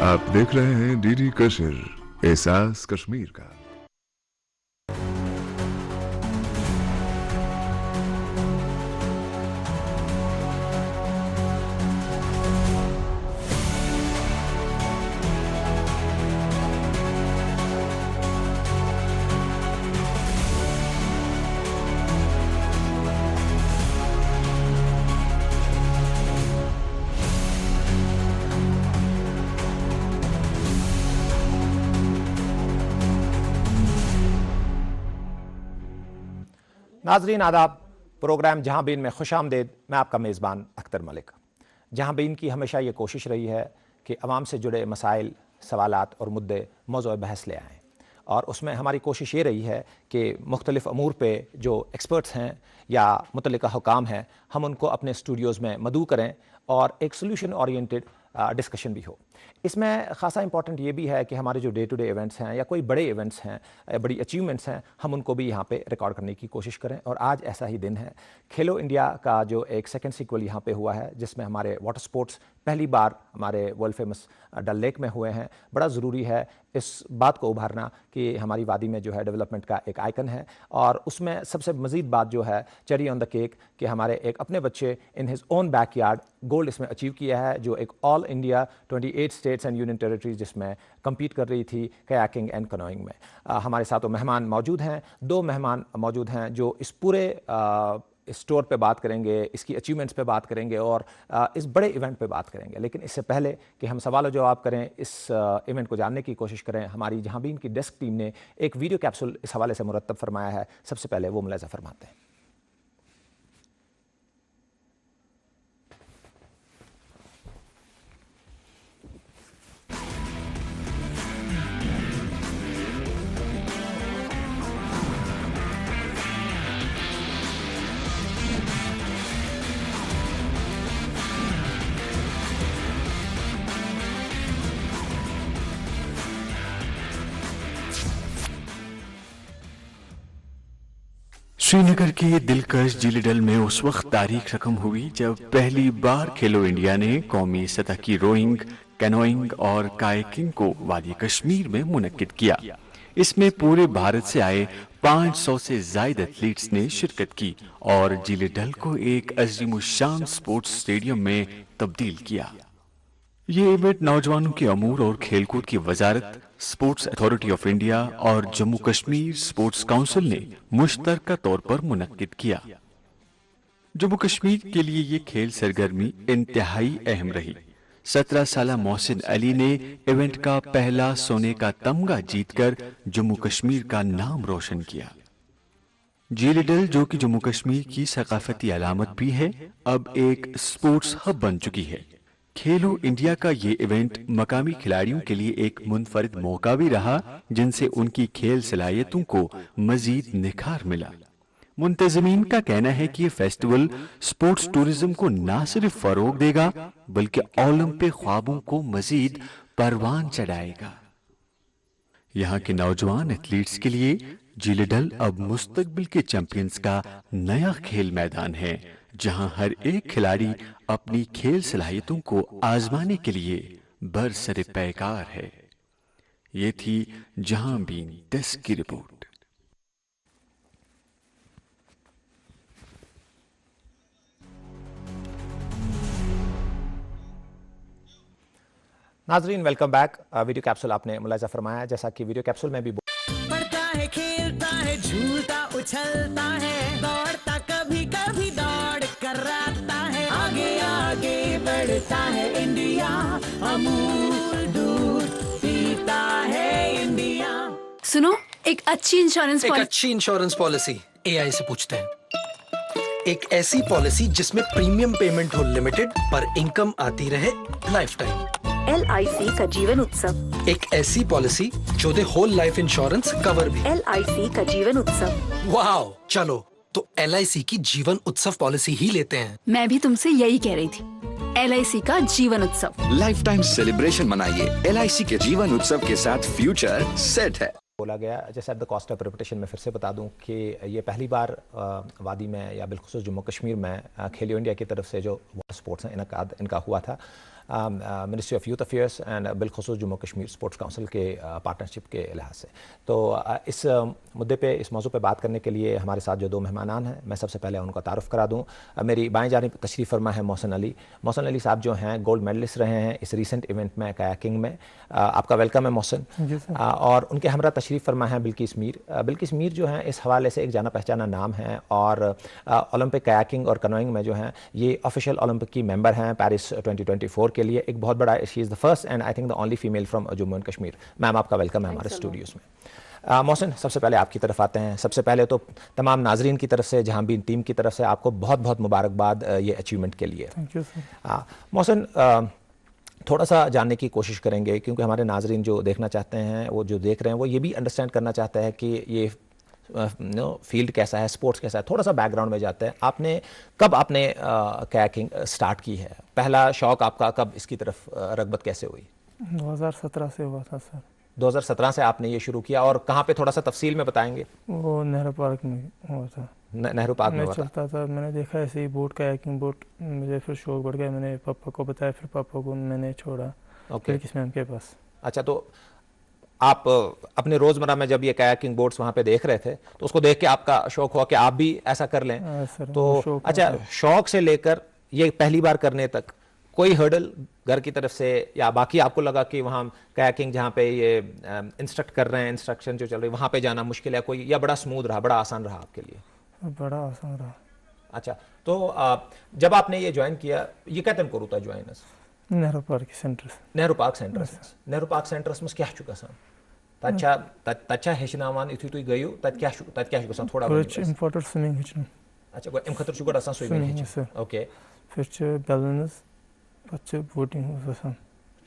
आप देख रहे हैं डीडी कशिर, एहसास कश्मीर का। नाजरीन आदाब, प्रोग्राम जहां बीन में खुशामदीद। मैं आपका मेज़बान अख्तर मलिक। जहां बीन की हमेशा ये कोशिश रही है कि अवाम से जुड़े मसाइल, सवालात और मुद्दे मौज़ूअ बहस ले आएँ, और उसमें हमारी कोशिश ये रही है कि मुख्तलिफ़ अमूर पे जो एक्सपर्ट्स हैं या मुतल्लिका हुकाम हैं, हम उनको अपने स्टूडियोज़ में मदऊ करें और एक सोल्यूशन ओरिएंटेड डिस्कशन भी हो। इसमें ख़ासा इंपॉर्टेंट ये भी है कि हमारे जो डे टू डे इवेंट्स हैं या कोई बड़े इवेंट्स हैं, बड़ी अचीवमेंट्स हैं, हम उनको भी यहाँ पे रिकॉर्ड करने की कोशिश करें। और आज ऐसा ही दिन है। खेलो इंडिया का जो एक सेकंड सीक्वल यहाँ पे हुआ है, जिसमें हमारे वाटर स्पोर्ट्स पहली बार हमारे वर्ल्ड फेमस डल लेक में हुए हैं। बड़ा ज़रूरी है इस बात को उभारना कि हमारी वादी में जो है डेवलपमेंट का एक आइकन है, और उसमें सबसे मज़ीद बात जो है चेरी ऑन द केक कि हमारे एक अपने बच्चे in his own backyard gold इसमें अचीव किया है, जो एक all India 28 states and union territories जिसमें कम्पीट कर रही थी कयाकिंग एंड कनोइंग में। हमारे साथ वो मेहमान मौजूद हैं, दो मेहमान मौजूद हैं जो इस पूरे स्टोर पे बात करेंगे, इसकी अचीवमेंट्स पे बात करेंगे और इस बड़े इवेंट पे बात करेंगे। लेकिन इससे पहले कि हम सवाल जवाब करें, इस इवेंट को जानने की कोशिश करें, हमारी जहां भी इनकी डेस्क टीम ने एक वीडियो कैप्सूल इस हवाले से मुरतब फरमाया है। सबसे पहले वो मुलाज़ा फरमाते हैं। श्रीनगर के दिलकश जिलीडल में उस वक्त तारीख रकम हुई जब पहली बार खेलो इंडिया ने कौमी सतह की रोइंग, कैनोइंग और कायाकिंग को वादी कश्मीर में मुनक्किद किया। इसमें पूरे भारत से आए 500 से ज्यादा एथलीट्स ने शिरकत की और जिलीडल को एक अजीमुशान स्पोर्ट्स स्टेडियम में तब्दील किया। ये इवेंट नौजवानों के अमूर और खेलकूद की वजारत, स्पोर्ट्स अथॉरिटी ऑफ इंडिया और जम्मू कश्मीर स्पोर्ट्स काउंसिल ने मुश्तरका तौर पर मुनक्किद किया। जम्मू कश्मीर के लिए ये खेल सरगर्मी इंतहाई अहम रही। 17 साला मोहसिन अली ने इवेंट का पहला सोने का तमगा जीतकर जम्मू कश्मीर का नाम रोशन किया। जिलीडल, जो कि जम्मू कश्मीर की सकाफती अलामत भी है, अब एक स्पोर्ट्स हब बन चुकी है। खेलो इंडिया का ये इवेंट मकामी खिलाड़ियों के लिए एक मुनफरिद मौका भी रहा, जिनसे उनकी खेल सलाहियतों को मजीद निखार मिला। मुंतज़मीन का कहना है कि ये फेस्टिवल स्पोर्ट्स टूरिज्म को न सिर्फ फरोग देगा बल्कि ओलंपिक ख्वाबों को मजीद परवान चढ़ाएगा। यहाँ के नौजवान एथलीट्स के लिए जिलीडल अब मुस्तकबिल के चैंपियंस का नया खेल मैदान है, जहां हर एक खिलाड़ी अपनी खेल सलाहियतों को आजमाने के लिए बरसरे पैकार है। ये थी जहां बीन डेस्क की रिपोर्ट। नाजरीन वेलकम बैक। वीडियो कैप्सूल आपने मुलाज़ा फरमाया। जैसा कि वीडियो कैप्सूल में भी बढ़ता है, खेलता है, झूलता उछलता है, दौड़ता कभी कभी दौड़ कराता है, आगे आगे बढ़ता है इंडिया, अमूल दूध पीता है इंडिया। सुनो, एक अच्छी इंश्योरेंस पॉलिसी एआई से पूछते हैं। एक ऐसी पॉलिसी जिसमें प्रीमियम पेमेंट हो लिमिटेड पर इनकम आती रहे लाइफ टाइम। LIC का जीवन उत्सव। एक ऐसी पॉलिसी जो दे होल लाइफ इंश्योरेंस कवर भी। LIC का जीवन उत्सव। वाह, चलो तो LIC की जीवन उत्सव पॉलिसी ही लेते हैं। मैं भी तुमसे यही कह रही थी। LIC का जीवन उत्सव, लाइफ टाइम सेलिब्रेशन मनाइए। LIC के जीवन उत्सव के साथ फ्यूचर सेट है। बोला गया। जैसे at the cost of reputation में फिर से बता दूं कि ये पहली बार वादी में या बिलखुसूस जम्मू कश्मीर में खेलो इंडिया की तरफ से जो वाटर स्पोर्ट्स हैं इनका हुआ था। Ministry of youth affairs and बिलखसूस जम्मू कश्मीर स्पोर्ट्स काउंसिल के पार्टनरशिप के लिहाज से। तो इस मुद्दे पे, इस मौजू पे बात करने के लिए हमारे साथ जो दो मेहमानान हैं, मैं सबसे पहले उनका तारुफ करा दूँ। मेरी बाएं जानिब तशरीफ़ फरमा है मोहसिन अली। मोहसिन अली साहब जो हैं गोल्ड मेडलिस्ट रहे हैं इस रिसेंट इवेंट में कायाकिंग में। आपका वेलकम है मोहसिन। और उनके हमरा तशरीफ़ फरमा है बिल्किस मीर। बिल्किस मीर जो हैं इस हवाले से एक जाना पहचाना नाम है और ओलंपिक कायाकिंग और कनोइंग में जो हैं ये ऑफिशियल ओलंपिक की मेंबर हैं पेरिस 2024 के लिए। एक बहुत बड़ा, she is the first and I think the only female from Jammu and Kashmir. Ma'am आपका वेलकम है हमारे स्टूडियोज़ में। मोहसिन, सबसे पहले आपकी तरफ आते हैं। सबसे पहले तो तमाम नाजरीन की तरफ से, जहां भी टीम की तरफ से आपको बहुत बहुत मुबारकबाद ये अचीवमेंट के लिए। Thank you sir. मोहसिन, थोड़ा सा जानने की कोशिश करेंगे क्योंकि हमारे नाजरीन जो देखना चाहते हैं, वो जो देख रहे हैं, वो ये भी अंडरस्टैंड करना चाहते हैं कि ये फील्ड कैसा है, स्पोर्ट्स कैसा है। थोड़ा सा बैकग्राउंड में जाते हैं। कब आपने कायाकिंग स्टार्ट की है? पहला शौक आपका कब इसकी तरफ रगबत कैसे हुई? 2017 से हुआ था सर। 2017 से आपने ये शुरू किया और कहाँ पे, थोड़ा सा तफसील में बताएंगे? वो नेहरू पार्क में हुआ था। नेहरू पार्क में चलता था, मैंने देखा ऐसे ही बोट कायाकिंग बोट, मुझे फिर शौक बढ़ गया। मैंने पापा को बताया, फिर पापा को मैंने छोड़ा बिल्किस मैम के पास। अच्छा, तो आप अपने रोजमर्रा में जब ये कायाकिंग बोट्स वहाँ पे देख रहे थे तो उसको देख के आपका शौक हुआ कि आप भी ऐसा कर लें? तो अच्छा, शौक से लेकर ये पहली बार करने तक कोई हर्डल घर की तरफ से, या बाकी आपको लगा कि वहाँ कायाकिंग जहाँ पे ये इंस्ट्रक्ट कर रहे हैं, इंस्ट्रक्शन जो चल रही है, वहाँ पे जाना मुश्किल है कोई, या बड़ा स्मूथ रहा, बड़ा आसान रहा आपके लिए? बड़ा आसान रहा। अच्छा, तो जब आपने ये ज्वाइन किया, ये कहते करूँ था join Nehru park centres. Nehru park centres. Nehru park centres में क्या शुका सान? तच्छा हेचनावान इथु तुई गयो तत क्या शुका थोड़ा कुछ इंपॉर्टेंट स्विमिंग हेचन। अच्छा, गो एम खतर शुगर आसान स्विमिंग हेचन। ओके, फिर बैलेंस अच्छे बोटिंग वसन।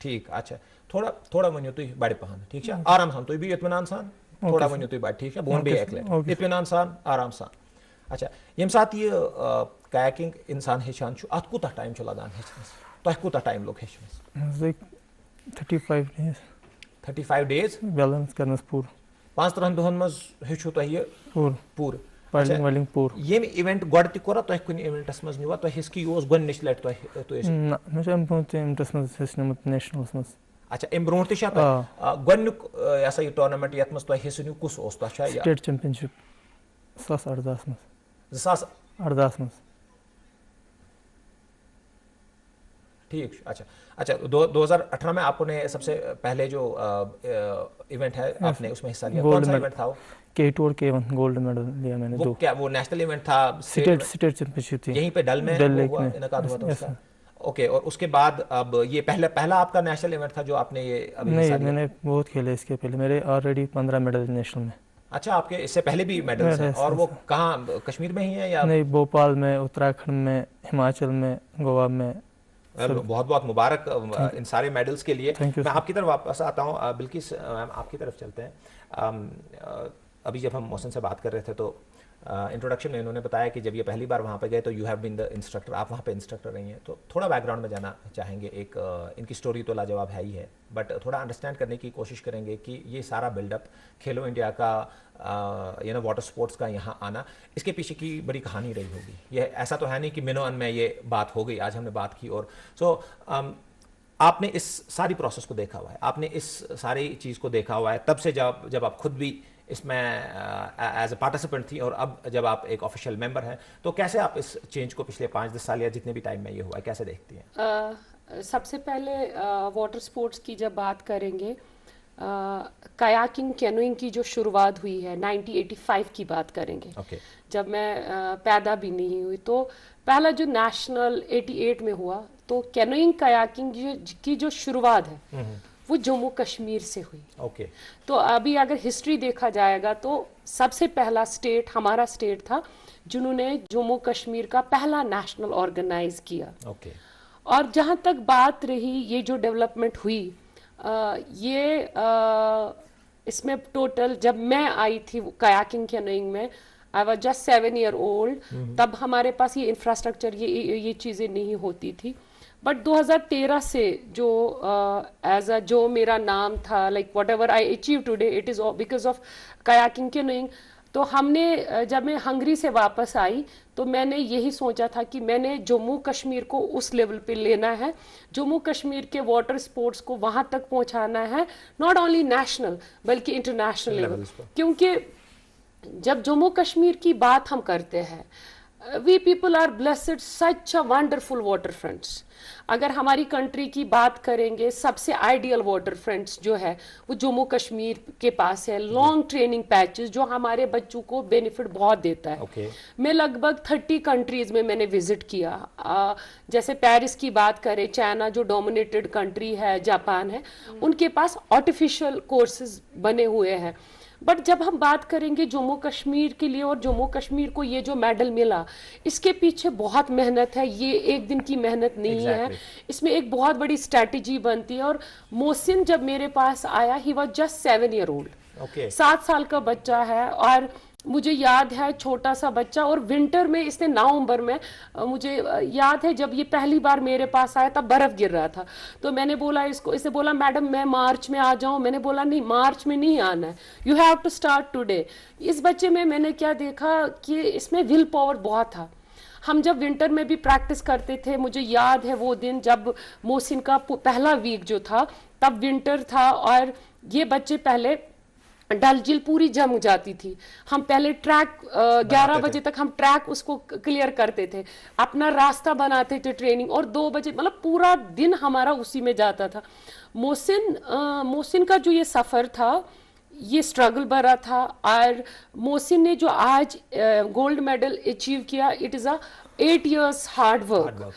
ठीक। अच्छा, थोड़ा वनियो तुई बड़े पहन, ठीक है, आराम सान, तुई भी इत्मीनान सान, थोड़ा वनियो तुई बड़, ठीक है, बोन भी एकले इत्मीनान सान, आराम सान। अच्छा, यम साथ ये कायाकिंग इंसान हेचान छु, अत कोता टाइम छु लगान हेचनस? तो कोता टाइम लोग हेचनस? Like 35 days. 35 डेज बैलेंस करनस पूर 5 दोहन मज हेचु तो ये पूर पाइलिंग वाइलिंग पूर। ये इवेंट गोड त कोरा तो कुन इवेंटस मज निवा तो हिस्की योस गोनिश लेट तो ना मैं हम बहुत इवेंटस मज हिस्नमत नेशनल्स मज। अच्छा, एम ब्रोंट छ गोनुक ऐसा ये टूर्नामेंट यत मज तो हिस्नु कुस ओस तो छ स्टेट चैंपियनशिप 2018 मज। 2018 मज। ठीक। अच्छा, 2018 में आपने सबसे पहले जो इवेंट है आपने उसमें हिस्सा लिया, कौन सा इवेंट था वो? K2 और K1 गोल्ड मेडल लिया मैंने। वो क्या, वो नेशनल इवेंट था? स्टेट चैंपियनशिप थी यहीं पे डल में हुआ, इनका हुआ था उसका? ओके, और उसके बाद अब ये पहला आपका नेशनल इवेंट था जो आपने ये अभी नहीं, मैंने बहुत खेले इसके पहले, मेरे ऑलरेडी 15 मेडल नेशनल में। अच्छा, आपके इससे पहले भी मेडल्स हैं? और वो कहाँ, कश्मीर में ही है या? नहीं, भोपाल में, उत्तराखंड में, हिमाचल में, गोवा में। बहुत बहुत मुबारक इन सारे मेडल्स के लिए। मैं आपकी तरफ वापस आता हूँ। बिल्किस मैम, आपकी तरफ चलते हैं। अभी जब हम मोहसिन से बात कर रहे थे तो इंट्रोडक्शन में इन्होंने बताया कि जब ये पहली बार वहाँ पे गए तो you have been the instructor, आप वहाँ पे इंस्ट्रक्टर रही हैं। तो थोड़ा बैकग्राउंड में जाना चाहेंगे। एक इनकी स्टोरी तो लाजवाब है ही है, बट थोड़ा अंडरस्टैंड करने की कोशिश करेंगे कि ये सारा बिल्डअप, खेलो इंडिया का वाटर स्पोर्ट्स का यहाँ आना, इसके पीछे की बड़ी कहानी रही होगी। ये ऐसा तो है नहीं कि मिनो अन में ये बात हो गई, आज हमने बात की। और आपने इस सारी प्रोसेस को देखा हुआ है, आपने इस सारी चीज़ को देखा हुआ है तब से जब आप खुद भी इसमें एज ए पार्टिसिपेंट थी और अब जब आप एक ऑफिशियल मेंबर हैं, तो कैसे आप इस चेंज को पिछले 5-10 साल या जितने भी टाइम में ये हुआ है कैसे देखती हैं? सबसे पहले वाटर स्पोर्ट्स की जब बात करेंगे, कायाकिंग कैनोइंग की जो शुरुआत हुई है 1985 की बात करेंगे। जब मैं पैदा भी नहीं हुई तो पहला जो नेशनल 88 में हुआ, तो कैनोइंग कायाकिंग की जो शुरुआत है वो जम्मू कश्मीर से हुई। तो अभी अगर हिस्ट्री देखा जाएगा तो सबसे पहला स्टेट हमारा स्टेट था जिन्होंने जम्मू कश्मीर का पहला नेशनल ऑर्गेनाइज किया। और जहाँ तक बात रही ये जो डेवलपमेंट हुई, इसमें टोटल जब मैं आई थी कायाकिंग कैनोइंग में, I was just 7 year old, तब हमारे पास ये इंफ्रास्ट्रक्चर ये चीज़ें नहीं होती थी। बट 2013 से जो जो मेरा नाम था, like what ever I achieve today, it is because of kayaking canoeing. तो हमने जब मैं हंगरी से वापस आई तो मैंने यही सोचा था कि मैंने जम्मू कश्मीर को उस लेवल पे लेना है, जम्मू कश्मीर के वाटर स्पोर्ट्स को वहां तक पहुंचाना है, नॉट ओनली नेशनल बल्कि इंटरनेशनल लेवल। क्योंकि जब जम्मू कश्मीर की बात हम करते हैं, we people are blessed such a wonderful water fronts. अगर हमारी कंट्री की बात करेंगे, सबसे आइडियल वाटर फ्रंट्स जो है वो जम्मू कश्मीर के पास है। लॉन्ग ट्रेनिंग पैचेस जो हमारे बच्चों को बेनिफिट बहुत देता है। मैं लगभग 30 कंट्रीज में मैंने विजिट किया। जैसे पेरिस की बात करें, चाइना जो डोमिनेटेड कंट्री है, जापान है, उनके पास आर्टिफिशियल कोर्सेज बने हुए हैं। बट जब हम बात करेंगे जम्मू कश्मीर के लिए, और जम्मू कश्मीर को ये जो मेडल मिला, इसके पीछे बहुत मेहनत है, ये एक दिन की मेहनत नहीं है, इसमें एक बहुत बड़ी स्ट्रैटेजी बनती है। और मोहसिन जब मेरे पास आया, he was just 7 year old, 7 साल का बच्चा है। और मुझे याद है, छोटा सा बच्चा, और विंटर में इसने नवंबर में, मुझे याद है जब ये पहली बार मेरे पास आया तब बर्फ गिर रहा था। तो मैंने बोला इसको, इसने बोला मैडम मैं मार्च में आ जाऊं। मैंने बोला नहीं, मार्च में नहीं आना है, you have to start today. इस बच्चे में मैंने क्या देखा कि इसमें विल पावर बहुत था। हम जब विंटर में भी प्रैक्टिस करते थे, मुझे याद है वो दिन जब मोहसिन का पहला वीक जो था, तब विंटर था और ये बच्चे पहले डल झील पूरी जम जाती थी। हम पहले ट्रैक 11 बजे तक हम ट्रैक उसको क्लियर करते थे, अपना रास्ता बनाते थे ट्रेनिंग, और 2 बजे मतलब पूरा दिन हमारा उसी में जाता था। मोहसिन का जो ये सफ़र था, ये स्ट्रगल भरा था। और मोहसिन ने जो आज गोल्ड मेडल अचीव किया, it is a 8 years hard work,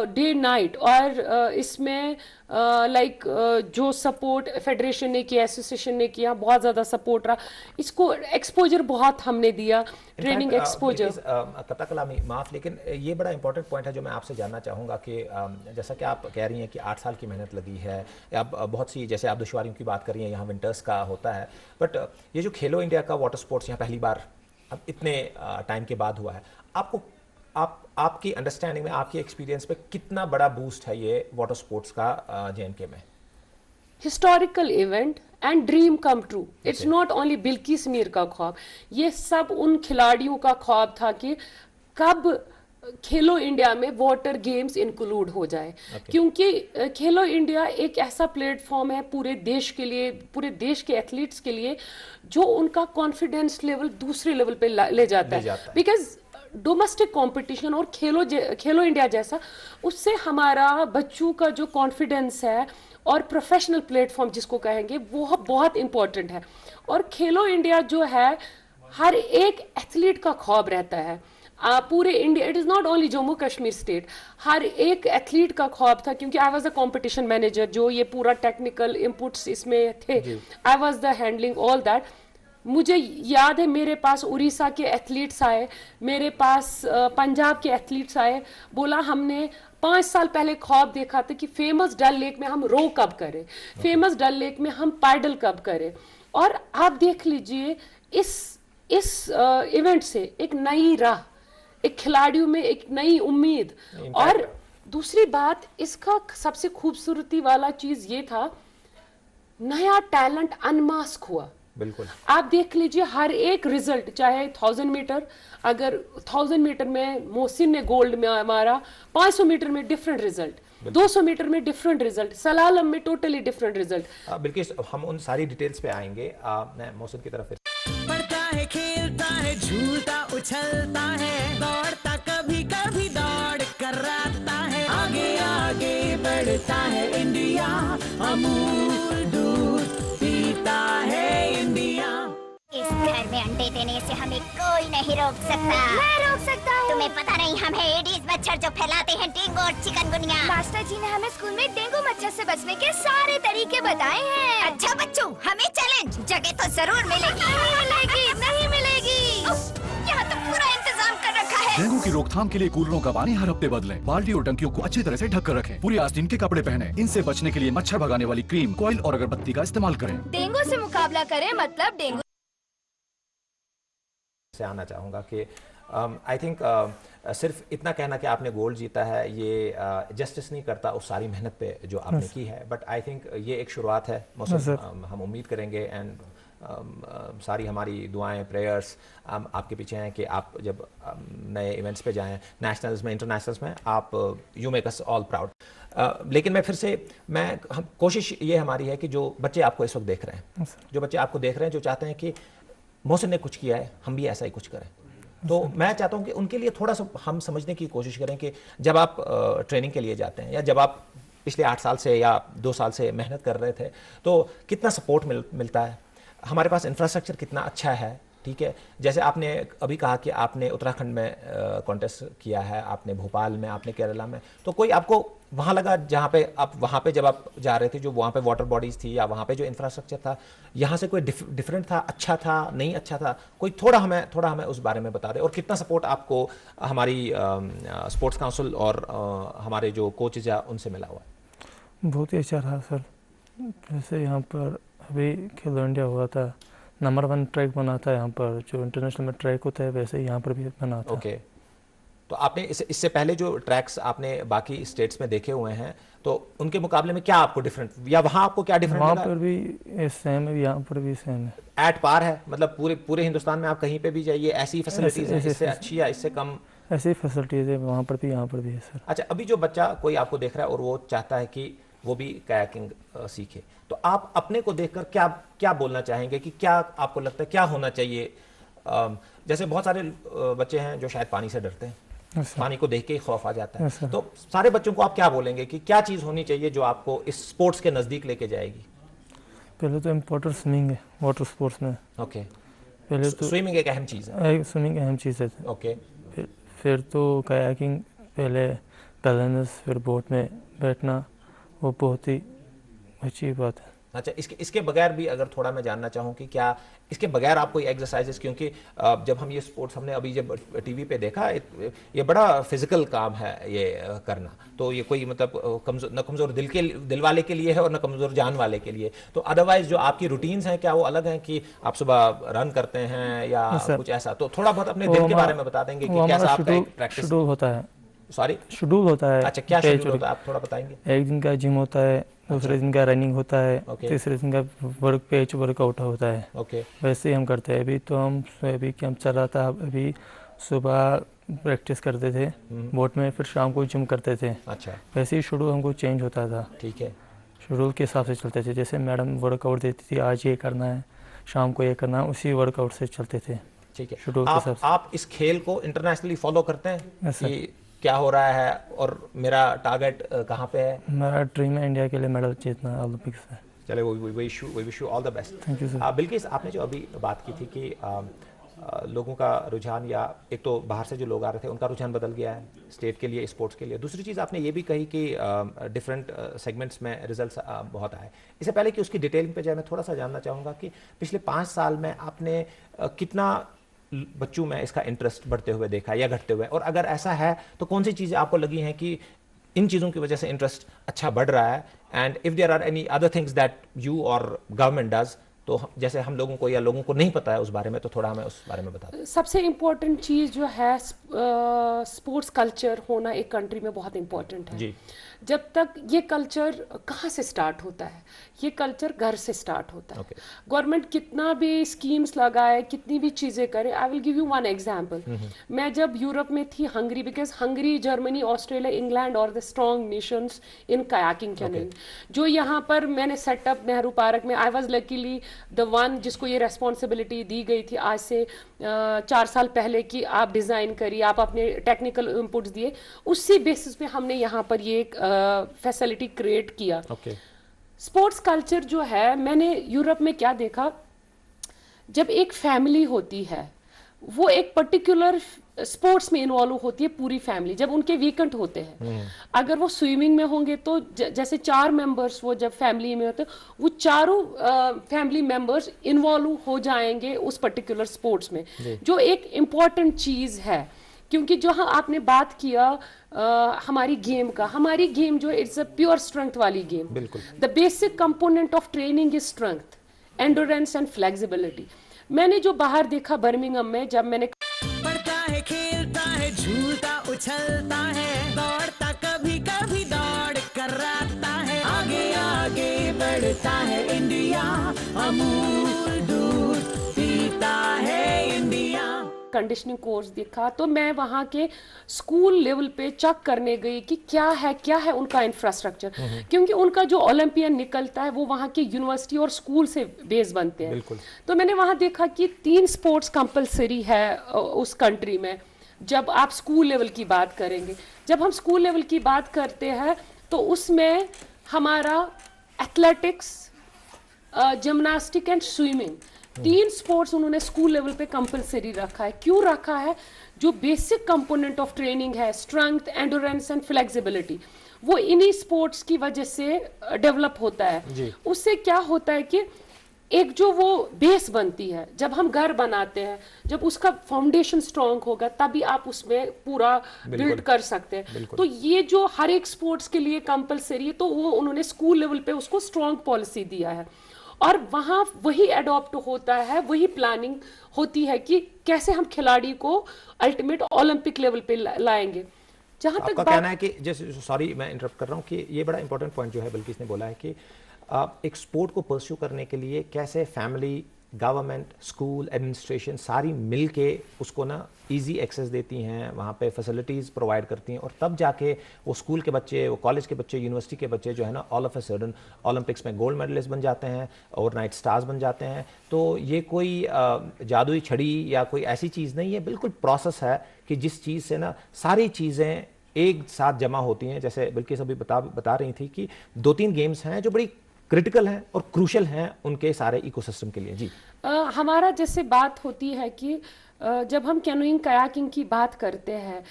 day night. और इसमें जो सपोर्ट फेडरेशन ने किया, एसोसिएशन ने किया, बहुत ज़्यादा सपोर्ट रहा। इसको एक्सपोजर बहुत हमने दिया, ट्रेनिंग एक्सपोजर। कथा कलामी माफ़, लेकिन ये बड़ा इंपॉर्टेंट पॉइंट है जो मैं आपसे जानना चाहूँगा कि जैसा कि आप कह रही हैं कि 8 साल की मेहनत लगी है, अब बहुत सी, जैसे आप दुश्वारियों की बात कर रही हैं, यहाँ विंटर्स का होता है, बट ये जो खेलो इंडिया का वाटर स्पोर्ट्स यहाँ पहली बार अब इतने टाइम के बाद हुआ है, आपकी अंडरस्टैंडिंग में, आपकी एक्सपीरियंस पे कितना बड़ा बूस्ट है ये वाटर स्पोर्ट्स का जेएनके में? Historical event and dream come true. It's not only Bilkis Mir का ख्वाब, ये सब उन खिलाड़ियों का ख्वाब था कि कब खेलो इंडिया में वाटर गेम्स इंक्लूड हो जाए। क्योंकि खेलो इंडिया एक ऐसा प्लेटफॉर्म है पूरे देश के लिए, पूरे देश के एथलीट्स के लिए, जो उनका कॉन्फिडेंस लेवल दूसरे लेवल पे ले जाता है। बिकॉज डोमेस्टिक कंपटीशन और खेलो इंडिया जैसा, उससे हमारा बच्चों का जो कॉन्फिडेंस है और प्रोफेशनल प्लेटफॉर्म जिसको कहेंगे, वो बहुत इंपॉर्टेंट है। और खेलो इंडिया जो है, हर एक एथलीट का ख्वाब रहता है, पूरे India, it is not only Jammu Kashmir state, हर एक एथलीट का ख्वाब था। क्योंकि I was the competition manager, जो ये पूरा टेक्निकल इनपुट्स इसमें थे, I was the handling all that. मुझे याद है मेरे पास उड़ीसा के एथलीट्स आए, मेरे पास पंजाब के एथलीट्स आए, बोला हमने 5 साल पहले ख्वाब देखा था कि फेमस डल लेक में हम रो कब करें, फेमस डल लेक में हम पैडल कब करें। और आप देख लीजिए, इस इवेंट से एक नई राह, एक खिलाड़ियों में एक नई उम्मीद। और दूसरी बात, इसका सबसे खूबसूरती वाला चीज ये था, नया टैलेंट अनमास्क हुआ। बिल्कुल, आप देख लीजिए हर एक रिजल्ट, चाहे 1000 मीटर, अगर 1000 मीटर में मोहसिन ने गोल्ड में मारा, 500 मीटर में डिफरेंट रिजल्ट, 200 मीटर में डिफरेंट रिजल्ट, सलालम में टोटली डिफरेंट रिजल्ट। बिल्कुल, हम उन सारी डिटेल्स पे आएंगे। मैं मोहसिन की तरफ पढ़ता है, खेलता है, झूलता उछलता है, दौड़ता कभी कभी दौड़ कराता है, आगे आगे बढ़ता है इंडिया, अमूल दूध पीता है इंडिया। इस घर में अंडे देने से हमें कोई नहीं रोक सकता। मैं रोक सकता हूँ। तुम्हें पता नहीं हम है एडीज मच्छर जो फैलाते हैं डेंगू और चिकनगुनिया। मास्टर जी ने हमें स्कूल में डेंगू मच्छर से बचने के सारे तरीके बताए हैं। अच्छा बच्चों, हमें चैलेंज, जगह तो जरूर मिलेगी। नहीं मिलेगी। यहाँ तो पूरा इंतजाम कर रखा है। डेंगू की रोकथाम के लिए कूलरों का पानी हर हफ्ते बदलें, बाल्टी और टंकियों को अच्छी तरह से ढक कर रखें, पूरी आस्तीन के कपड़े पहने। इनसे बचने के लिए मच्छर भगाने वाली क्रीम, कॉइल और अगरबत्ती का इस्तेमाल करें। डेंगू से मुकाबला करें, मतलब डेंगू से आना चाहूँगा कि आई थिंक सिर्फ इतना कहना कि आपने गोल्ड जीता है, ये जस्टिस नहीं करता उस सारी मेहनत पे जो आपने की है। बट आई थिंक ये एक शुरुआत है, हम उम्मीद करेंगे एंड सारी हमारी दुआएं, प्रेयर्स आपके पीछे हैं कि आप जब नए इवेंट्स पे जाएं, नेशनल्स में, इंटरनेशनल्स में, आप you make us all proud. लेकिन मैं फिर से कोशिश ये हमारी है कि जो बच्चे आपको इस वक्त देख रहे हैं, जो बच्चे आपको देख रहे हैं, जो चाहते हैं कि मोहसिन ने कुछ किया है, हम भी ऐसा ही कुछ करें, तो मैं चाहता हूं कि उनके लिए थोड़ा सा हम समझने की कोशिश करें कि जब आप ट्रेनिंग के लिए जाते हैं या जब आप पिछले 8 साल से या 2 साल से मेहनत कर रहे थे, तो कितना सपोर्ट मिलता है, हमारे पास इंफ्रास्ट्रक्चर कितना अच्छा है, ठीक है। जैसे आपने अभी कहा कि आपने उत्तराखंड में कॉन्टेस्ट किया है, आपने भोपाल में, आपने केरला में, तो कोई आपको वहाँ लगा जहाँ पे आप वहाँ पे जब आप जा रहे थे, जो वहाँ पे वाटर बॉडीज़ थी या वहाँ पे जो इंफ्रास्ट्रक्चर था, यहाँ से कोई डिफरेंट था, अच्छा था, नहीं अच्छा था, कोई थोड़ा हमें उस बारे में बता दें। और कितना सपोर्ट आपको हमारी स्पोर्ट्स काउंसिल और हमारे जो कोचेज हैं उनसे मिला हुआ है? बहुत ही अच्छा रहा सर। जैसे यहाँ पर अभी खेलो इंडिया हुआ था, नंबर 1 ट्रैक बना था यहाँ पर, जो इंटरनेशनल में ट्रैक होता है वैसे ही यहाँ पर भी बना था। ओके, तो आपने इससे पहले जो ट्रैक्स आपने बाकी स्टेट्स में देखे हुए हैं, तो उनके मुकाबले में क्या आपको डिफरेंट, या वहाँ आपको क्या डिफरेंट लगा? वहाँ पर भी सेम है, यहाँ पर भी सेम है, एट पार है, मतलब पूरे हिंदुस्तान में आप कहीं पे भी जाइए ऐसी फैसिलिटीज है, इससे अच्छी या इससे कम? ऐसी फैसिलिटीज है वहाँ पर भी, यहाँ पर भी है सर। अच्छा, अभी जो बच्चा कोई आपको देख रहा है और वो चाहता है कि वो भी कायाकिंग सीखे, तो आप अपने को देखकर क्या बोलना चाहेंगे कि क्या आपको लगता है क्या होना चाहिए? जैसे बहुत सारे बच्चे हैं जो शायद पानी से डरते हैं, पानी को देख के ही खौफ आ जाता है, तो सारे बच्चों को आप क्या बोलेंगे कि क्या चीज़ होनी चाहिए जो आपको इस स्पोर्ट्स के नज़दीक लेके जाएगी? पहले तो इम्पोर्टेंट स्विमिंग है वाटर स्पोर्ट्स में। ओके, पहले तो स्विमिंग एक अहम चीज़ है। स्विमिंग अहम चीज़ है। ओके, फिर तो कायाकिंग, पहले बैलेंस, फिर बोट में बैठना, वो बहुत ही अच्छी बात है। अच्छा, इसके बगैर भी अगर थोड़ा मैं जानना चाहूँ कि क्या इसके बगैर आप कोई एक्सरसाइजेस, क्योंकि जब हम ये स्पोर्ट्स हमने अभी जब टीवी पे देखा, ये बड़ा फिजिकल काम है ये करना, तो ये कोई मतलब कमज़ोर दिल वाले के लिए है और न कमज़ोर जान वाले के लिए, तो अदरवाइज जो आपकी रूटीन्स हैं क्या वो अलग हैं कि आप सुबह रन करते हैं या कुछ ऐसा? तो थोड़ा बहुत अपने दिन के बारे में बता देंगे कि कैसा आपका प्रैक्टिस शेड्यूल होता है? सॉरी, शेड्यूल होता है। अच्छा, क्या शेड्यूल होता है आप थोड़ा बताएंगे? एक दिन का जिम होता है, दूसरे दिन का रनिंग होता है, तीसरे दिन का वर्कआउट होता है। ओके, वैसे ही हम करते हैं। अभी कैंप चल रहा था, अभी सुबह प्रैक्टिस करते थे बोट में, फिर शाम को जिम करते थे। अच्छा, वैसे ही शेड्यूल हमको चेंज होता था। ठीक है, शेड्यूल के हिसाब से चलते थे, जैसे मैडम वर्कआउट देती थी, आज ये करना है, शाम को ये करना है, उसी वर्कआउट से चलते थे। ठीक है, शेड्यूल के हिसाब से। आप इस खेल को इंटरनेशनली फॉलो करते हैं कि क्या हो रहा है और मेरा टारगेट कहाँ पे है? मेरा ड्रीम है इंडिया के लिए मेडल जीतना ओलंपिक्स में। चले, we wish you all the best. Thank you sir. Bilkis, आपने जो अभी बात की थी कि लोगों का रुझान, या एक तो बाहर से जो लोग आ रहे थे उनका रुझान बदल गया है स्टेट के लिए, स्पोर्ट्स के लिए। दूसरी चीज़ आपने ये भी कही कि डिफरेंट सेगमेंट्स में रिजल्ट्स बहुत आए। इससे पहले कि उसकी डिटेलिंग पे जाए, मैं थोड़ा सा जानना चाहूँगा कि पिछले 5 साल में आपने कितना बच्चों में इसका इंटरेस्ट बढ़ते हुए देखा या घटते हुए, और अगर ऐसा है तो कौन सी चीज़ें आपको लगी हैं कि इन चीज़ों की वजह से इंटरेस्ट अच्छा बढ़ रहा है? And if there are any other things that you और गवर्नमेंट डज, तो जैसे हम लोगों को या लोगों को नहीं पता है उस बारे में, तो थोड़ा हमें उस बारे में बता दें। सबसे इम्पोर्टेंट चीज़ जो है, स्पोर्ट्स कल्चर होना एक कंट्री में बहुत इम्पोर्टेंट है जी। जब तक ये कल्चर कहाँ से स्टार्ट होता है? ये कल्चर घर से स्टार्ट होता है। गवर्नमेंट कितना भी स्कीम्स लगाए, कितनी भी चीज़ें करे। I will give you one example. मैं जब यूरोप में थी, Hungary, because Hungary, Germany, Australia, England और the strong nations in kayaking canoeing, जो यहाँ पर मैंने सेटअप नेहरू पार्क में, I was luckily the one जिसको ये रेस्पॉन्सिबिलिटी दी गई थी आज से 4 साल पहले कि आप डिज़ाइन करिए, आप अपने टेक्निकल इनपुट्स दिए, उसी बेसिस पे हमने यहाँ पर ये फैसिलिटी क्रिएट किया। स्पोर्ट्स कल्चर जो है, मैंने यूरोप में क्या देखा, जब एक फैमिली होती है वो एक पर्टिकुलर स्पोर्ट्स में इन्वॉल्व होती है, पूरी फैमिली। जब उनके वीकेंड होते हैं, अगर वो स्विमिंग में होंगे तो जैसे 4 मेंबर्स वो जब फैमिली में होते हैं, वो चारों फैमिली मेंबर्स इन्वॉल्व हो जाएंगे उस पर्टिकुलर स्पोर्ट्स में, जो एक इम्पॉर्टेंट चीज़ है। क्योंकि जो आपने बात किया हमारी गेम का, हमारी गेम जो इट्स अ प्योर स्ट्रेंथ वाली गेम। बिल्कुल, the basic component of training is strength, endurance and flexibility. मैंने जो बाहर देखा बर्मिंघम में, जब मैंने पढ़ता है, खेलता है, झूलता उछलता है, दौड़ता कभी कभी दौड़ कराता है, आगे आगे बढ़ता है इंडिया, अमूल दूध करता है इंडिया। कंडीशनिंग कोर्स देखा तो मैं वहाँ के स्कूल लेवल पे चेक करने गई कि क्या है उनका इंफ्रास्ट्रक्चर, क्योंकि उनका जो ओलंपियन निकलता है वो वहाँ के यूनिवर्सिटी और स्कूल से बेस बनते हैं। तो मैंने वहाँ देखा कि 3 स्पोर्ट्स कंपलसरी है उस कंट्री में जब आप स्कूल लेवल की बात करेंगे। जब हम स्कूल लेवल की बात करते हैं तो उसमें हमारा athletics, gymnastic and swimming, 3 sports उन्होंने स्कूल लेवल पे कंपलसरी रखा है। क्यों रखा है? जो बेसिक कंपोनेंट ऑफ ट्रेनिंग है, स्ट्रेंथ, एंडोरेंस एंड फ्लेक्सिबिलिटी, वो इन्हीं स्पोर्ट्स की वजह से डेवलप होता है। उससे क्या होता है कि एक जो वो बेस बनती है, जब हम घर बनाते हैं, जब उसका फाउंडेशन स्ट्रांग होगा तभी आप उसमें पूरा बिल्ड कर सकते हैं। तो ये जो हर एक स्पोर्ट्स के लिए कंपलसरी है, तो वो उन्होंने स्कूल लेवल पे उसको स्ट्रांग पॉलिसी दिया है और वहाँ वही अडॉप्ट होता है, वही प्लानिंग होती है कि कैसे हम खिलाड़ी को अल्टीमेट ओलंपिक लेवल पे लाएंगे। जहाँ तक कहना है कि जैसे, सॉरी मैं इंटरप्ट कर रहा हूँ, कि ये बड़ा इंपॉर्टेंट पॉइंट जो है बल्कि इसने बोला है कि एक स्पोर्ट को परस्यू करने के लिए कैसे फैमिली, गवर्नमेंट, स्कूल, एडमिनिस्ट्रेशन सारी मिल के उसको ना इजी एक्सेस देती हैं, वहाँ पे फैसिलिटीज़ प्रोवाइड करती हैं और तब जाके वो स्कूल के बच्चे, वो कॉलेज के बच्चे, यूनिवर्सिटी के बच्चे जो है ना all of a sudden Olympics में गोल्ड मेडलिस्ट बन जाते हैं, ओवरनाइट स्टार्स बन जाते हैं। तो ये कोई जादुई छड़ी या कोई ऐसी चीज़ नहीं है, बिल्कुल प्रोसेस है कि जिस चीज़ से ना सारी चीज़ें एक साथ जमा होती हैं। जैसे बल्कि अभी बता रही थी कि 2-3 गेम्स हैं जो बड़ी क्रिटिकल हैं और क्रूशल हैं उनके सारे इकोसिस्टम के लिए। जी हमारा जैसे बात होती है कि जब हम कैनोइंग कयाकिंग की बात करते हैं,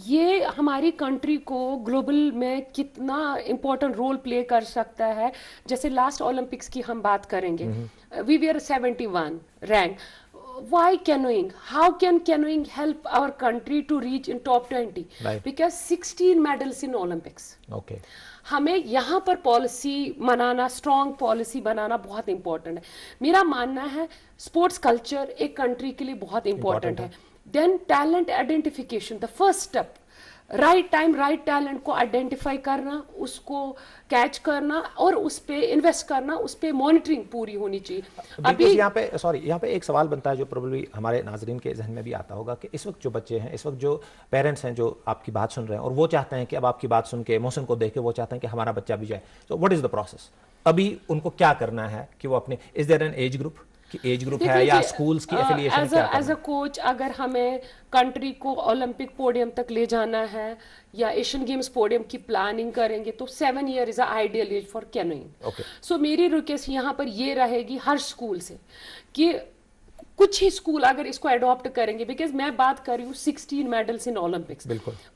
ये हमारी कंट्री को ग्लोबल में कितना इम्पोर्टेंट रोल प्ले कर सकता है। जैसे लास्ट ओलंपिक्स की हम बात करेंगे, we were 71 rank. Why canoeing? How can canoeing help our country to reach in top 20? Right. Because 16 medals in Olympics. Okay. हमें यहाँ पर पॉलिसी बनाना, स्ट्रॉन्ग पॉलिसी बनाना बहुत इंपॉर्टेंट है। मेरा मानना है स्पोर्ट्स कल्चर एक कंट्री के लिए बहुत इंपॉर्टेंट है। Then talent identification, the first step, right time right talent को आइडेंटिफाई करना, उसको कैच करना और उस पे इन्वेस्ट करना, उस पे मॉनिटरिंग पूरी होनी चाहिए। अभी यहाँ पे एक सवाल बनता है जो प्रोबेबली हमारे नाजरीन के जहन में भी आता होगा कि इस वक्त जो बच्चे हैं, इस वक्त जो पेरेंट्स हैं जो आपकी बात सुन रहे हैं और वो चाहते हैं कि अब आपकी बात सुन के, मोहसिन को देख के वो चाहते हैं कि हमारा बच्चा भी जाए। So what is the process? अभी उनको क्या करना है कि वो अपने, is there an age group है या स्कूल्स की एफिलिएशन? एज अ कोच अगर हमें कंट्री को ओलंपिक पोडियम तक ले जाना है या एशियन गेम्स पोडियम की प्लानिंग करेंगे तो 7 year is ideal age for canoeing. So मेरी रिक्वेस्ट यहाँ पर ये रहेगी हर स्कूल से कि कुछ ही स्कूल अगर इसको अडॉप्ट करेंगे, बिकॉज मैं बात कर रही हूँ 16 मेडल्स इन ओलंपिक्स,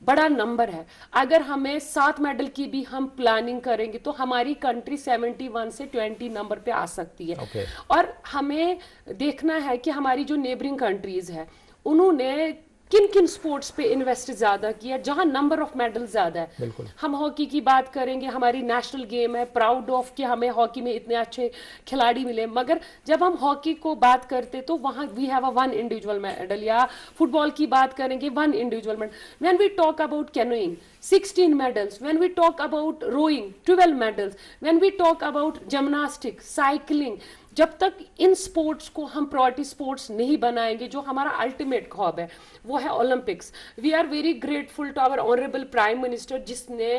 बड़ा नंबर है। अगर हमें 7 मेडल की भी हम प्लानिंग करेंगे तो हमारी कंट्री 71 से 20 नंबर पे आ सकती है। और हमें देखना है कि हमारी जो नेबरिंग कंट्रीज है उन्होंने किन किन स्पोर्ट्स पे इन्वेस्ट ज्यादा किया जहां नंबर ऑफ मेडल ज्यादा है। हम हॉकी की बात करेंगे, हमारी नेशनल गेम है, प्राउड ऑफ कि हमें हॉकी में इतने अच्छे खिलाड़ी मिले, मगर जब हम हॉकी को बात करते तो वहां we have a 1 individual medal, या फुटबॉल की बात करेंगे 1 individual medal. When we talk about canoeing 16 medals, when we talk about rowing 12 medals, when we talk about gymnastics, cycling, जब तक इन स्पोर्ट्स को हम प्रायोरिटी स्पोर्ट्स नहीं बनाएंगे, जो हमारा अल्टीमेट ख्वाब है वो है Olympics. We are very grateful to our honourable prime minister जिसने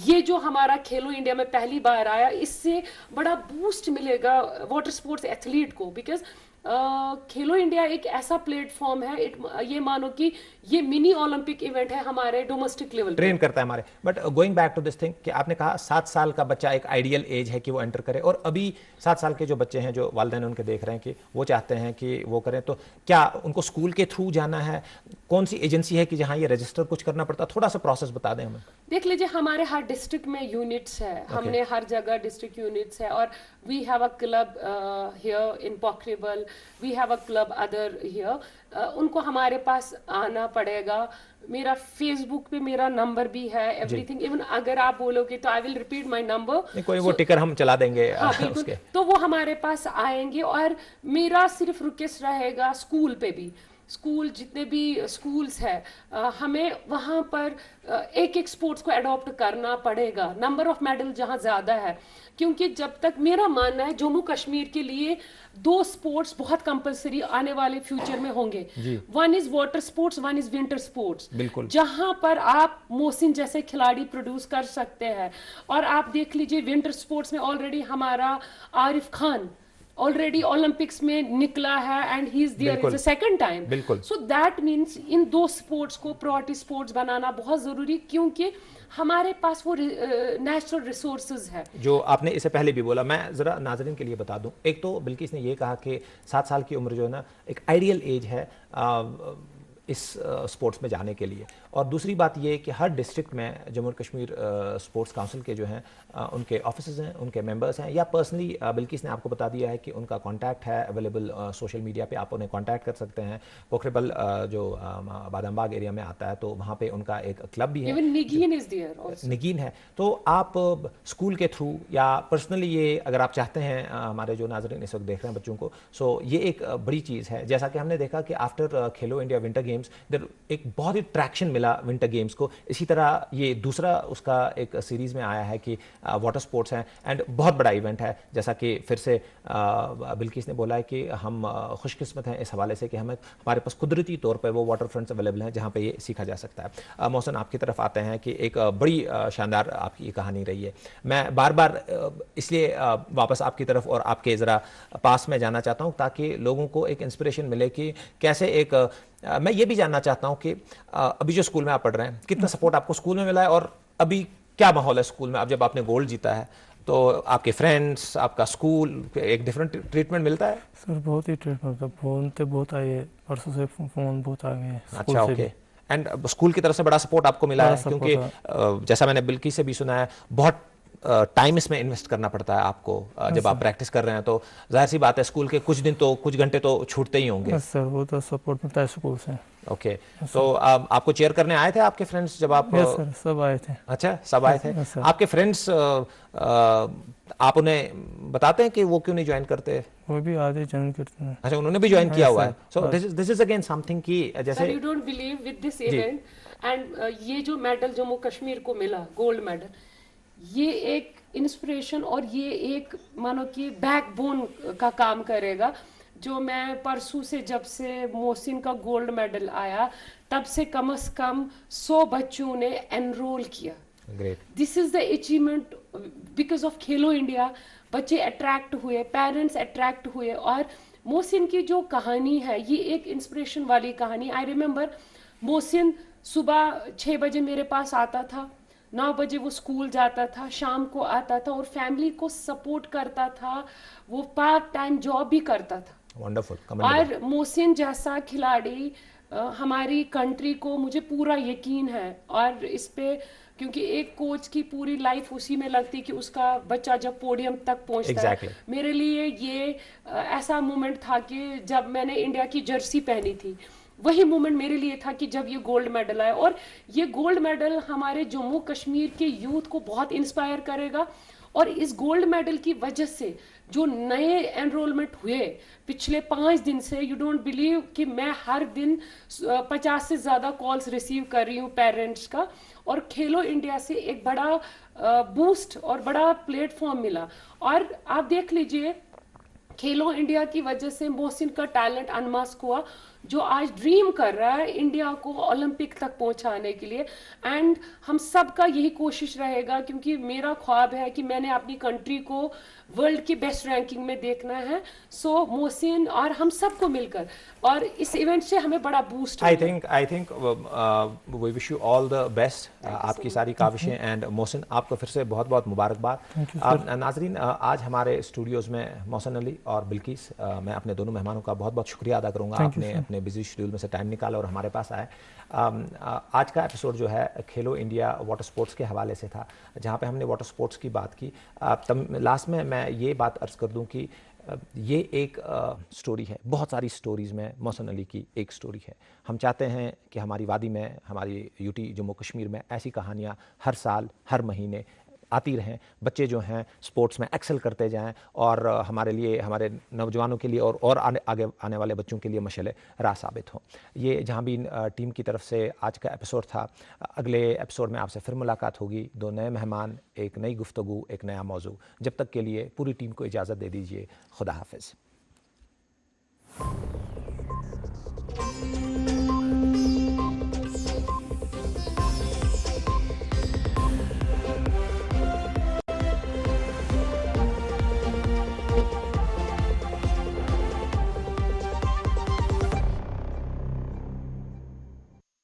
ये जो हमारा खेलो इंडिया में पहली बार आया, इससे बड़ा बूस्ट मिलेगा वाटर स्पोर्ट्स एथलीट को। बिकॉज खेलो इंडिया एक ऐसा प्लेटफॉर्म है, ये मानो कि ये मिनी ओलंपिक इवेंट है हमारे डोमेस्टिक लेवल ट्रेन करता है हमारे। But going back to this thing कि आपने कहा 7 साल का बच्चा एक आइडियल एज है कि वो एंटर करे, और अभी 7 साल के जो बच्चे हैं जो वालिदैन उनके देख रहे हैं कि वो चाहते हैं कि वो करें, तो क्या उनको स्कूल के थ्रू जाना है? कौन सी एजेंसी है कि जहाँ ये रजिस्टर कुछ करना पड़ता है? थोड़ा सा प्रोसेस बता दें हमें। देख लीजिए, हमारे हर डिस्ट्रिक्ट में यूनिट्स है, हमने हर जगह डिस्ट्रिक्ट यूनिट्स है, और we have a club here in पॉक्रेबल, we have a club other here. उनको हमारे पास आना पड़ेगा। मेरा फेसबुक पे मेरा नंबर भी है, एवरीथिंग। इवन अगर आप बोलोगे तो I will repeat my number, कोई वो टिकर हम चला देंगे। बिल्कुल, तो वो हमारे पास आएंगे। और मेरा सिर्फ रिक्वेस्ट रहेगा स्कूल पे भी स्कूल जितने भी स्कूल्स है हमें वहाँ पर एक एक स्पोर्ट्स को अडॉप्ट करना पड़ेगा, नंबर ऑफ मेडल जहाँ ज़्यादा है, क्योंकि जब तक मेरा मानना है जम्मू कश्मीर के लिए 2 स्पोर्ट्स बहुत कंपलसरी आने वाले फ्यूचर में होंगे। One is water sports, one is winter sports, जहां पर आप मोहसिन जैसे खिलाड़ी प्रोड्यूस कर सकते हैं। और आप देख लीजिए विंटर स्पोर्ट्स में ऑलरेडी हमारा आरिफ खान ऑलरेडी ओलंपिक्स में निकला है and he is there is the second time. So that means in 2 sports को प्रायोरिटी स्पोर्ट्स बनाना बहुत जरूरी, क्योंकि हमारे पास वो नेचुरल रिसोर्सेज है। जो आपने इससे पहले भी बोला, मैं ज़रा नाजरीन के लिए बता दूं, एक तो बिल्किस ने ये कहा कि 7 साल की उम्र जो है ना एक आइडियल एज है इस स्पोर्ट्स में जाने के लिए। और दूसरी बात ये कि हर डिस्ट्रिक्ट में जम्मू कश्मीर स्पोर्ट्स काउंसिल के जो हैं उनके ऑफिसर्स हैं, उनके मेंबर्स हैं, या पर्सनली बिल्किस ने आपको बता दिया है कि उनका कांटेक्ट है अवेलेबल सोशल मीडिया पे, आप उन्हें कांटेक्ट कर सकते हैं। पोखरेबल जो बादामबाग एरिया में आता है तो वहाँ पे उनका एक क्लब भी है, निगीन है। तो आप स्कूल के थ्रू या पर्सनली ये अगर आप चाहते हैं, हमारे जो नाज़रीन इस वक्त देख रहे हैं बच्चों को, सो ये एक बड़ी चीज़ है। जैसा कि हमने देखा कि आफ्टर खेलो इंडिया विंटर गेम्स एक बहुत ही ट्रैक्शन मिला विंटर गेम्स को। इसी तरह ये दूसरा उसका एक सीरीज में आया है कि वाटर स्पोर्ट्स हैं एंड बहुत बड़ा इवेंट है। जैसा कि फिर से बिल्किस ने बोला है कि हम खुशकिस्मत हैं इस हवाले से कि हमारे पास कुदरती तौर पर वो वाटर फ्रंट्स अवेलेबल हैं जहाँ पे ये सीखा जा सकता है। मोहसिन, आपकी तरफ आते हैं कि एक बड़ी शानदार आपकी ये कहानी रही है। मैं बार बार इसलिए वापस आपकी तरफ और आपके ज़रा पास में जाना चाहता हूँ ताकि लोगों को एक इंस्पिरेशन मिले कि कैसे एक मैं ये भी जानना चाहता हूँ कि अभी जो स्कूल में आप पढ़ रहे हैं कितना सपोर्ट आपको स्कूल में मिला है और अभी क्या माहौल है स्कूल में। अब जब आपने गोल्ड जीता है तो आपके फ्रेंड्स, आपका स्कूल, एक डिफरेंट ट्रीटमेंट मिलता है? सर बहुत ही ट्रीटमेंट, फोन तो बहुत आए हैं, परसों से फोन बहुत आ गए। अच्छा, ओके। एंड स्कूल की तरफ से बड़ा सपोर्ट आपको मिला है? क्योंकि जैसा मैंने बिल्की से भी सुना है बहुत टाइम इसमें इन्वेस्ट करना पड़ता है आपको जब आप प्रैक्टिस कर रहे हैं, तो जाहिर सी बात है स्कूल के कुछ दिन तो कुछ घंटे तो छूटते ही होंगे। सर वो तो सपोर्ट मिलता है स्कूल से। ओके, तो आपको चेयर करने आए थे आपके फ्रेंड्स जब आप? सर सब आए थे। अच्छा, सब आए थे। आपके फ्रेंड्स आप उन्हें बताते हैं कि वो क्यों नहीं ज्वाइन करते? वो भी आधे ज्वाइन करते हैं। अच्छा, उन्होंने भी ज्वाइन किया हुआ है। So this is again something कि जैसे you don't believe with this event and ये जो मेडल जम्मू कश्मीर को मिला, गोल्ड मेडल, ये एक इंस्पिरेशन और ये एक मानो कि बैकबोन का काम करेगा। जो मैं परसों से जब से मोहसिन का गोल्ड मेडल आया तब से कम 100 बच्चों ने एनरोल किया। This is the achievement because of Khelo India. बच्चे अट्रैक्ट हुए, पेरेंट्स अट्रैक्ट हुए, और मोहसिन की जो कहानी है ये एक इंस्पिरेशन वाली कहानी। आई रिमेम्बर मोहसिन सुबह 6 बजे मेरे पास आता था, 9 बजे वो स्कूल जाता था, शाम को आता था और फैमिली को सपोर्ट करता था, वो पार्ट टाइम जॉब भी करता था। वंडरफुल। और मोहसिन जैसा खिलाड़ी हमारी कंट्री को मुझे पूरा यकीन है। और इस पे क्योंकि एक कोच की पूरी लाइफ उसी में लगती कि उसका बच्चा जब पोडियम तक पहुंचता है। मेरे लिए ये ऐसा मोमेंट था कि जब मैंने इंडिया की जर्सी पहनी थी, वही मोमेंट मेरे लिए था कि जब ये गोल्ड मेडल आया। और ये गोल्ड मेडल हमारे जम्मू कश्मीर के यूथ को बहुत इंस्पायर करेगा। और इस गोल्ड मेडल की वजह से जो नए एनरोलमेंट हुए पिछले 5 दिन से, यू डोंट बिलीव कि मैं हर दिन 50 से ज़्यादा कॉल्स रिसीव कर रही हूँ पेरेंट्स का। और खेलो इंडिया से एक बड़ा बूस्ट और बड़ा प्लेटफॉर्म मिला। और आप देख लीजिए खेलो इंडिया की वजह से मोहसिन का टैलेंट अनमास्क हुआ, जो आज ड्रीम कर रहा है इंडिया को ओलंपिक तक पहुंचाने के लिए। एंड हम सब का यही कोशिश रहेगा, क्योंकि मेरा ख्वाब है कि मैंने अपनी कंट्री को वर्ल्ड की बेस्ट रैंकिंग में देखना है। सो मोहसिन और हम सबको मिलकर, और इस इवेंट से हमें बड़ा boost. I think we wish you all the best, आपकी सारी काविशें। एंड मोहसिन, आपको फिर से बहुत बहुत मुबारकबाद। नाजरीन, आज हमारे स्टूडियोज़ में मोहसिन अली और बिल्किस, मैं अपने दोनों मेहमानों का बहुत बहुत शुक्रिया अदा करूँगा। आपने अपने बिजी शेड्यूल में से टाइम निकाला और हमारे पास आए। आज का एपिसोड जो है खेलो इंडिया वाटर स्पोर्ट्स के हवाले से था, जहाँ पे हमने वाटर स्पोर्ट्स की बात की। लास्ट में मैं ये बात अर्ज़ कर दूँ कि ये एक स्टोरी है, बहुत सारी स्टोरीज़ में मोहसिन अली की एक स्टोरी है। हम चाहते हैं कि हमारी वादी में, हमारी यूटी जम्मू कश्मीर में ऐसी कहानियाँ हर साल, हर महीने आती रहें, बच्चे जो हैं स्पोर्ट्स में एक्सेल करते जाएं और हमारे लिए, हमारे नौजवानों के लिए और आगे आने वाले बच्चों के लिए मशाल राह साबित हों। ये जहाँ भी टीम की तरफ से आज का एपिसोड था। अगले एपिसोड में आपसे फिर मुलाकात होगी, 2 नए मेहमान, एक नई गुफ्तगू, एक नया मौजू। जब तक के लिए पूरी टीम को इजाज़त दे दीजिए। खुदा हाफिज़।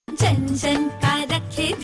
जन जन का रखे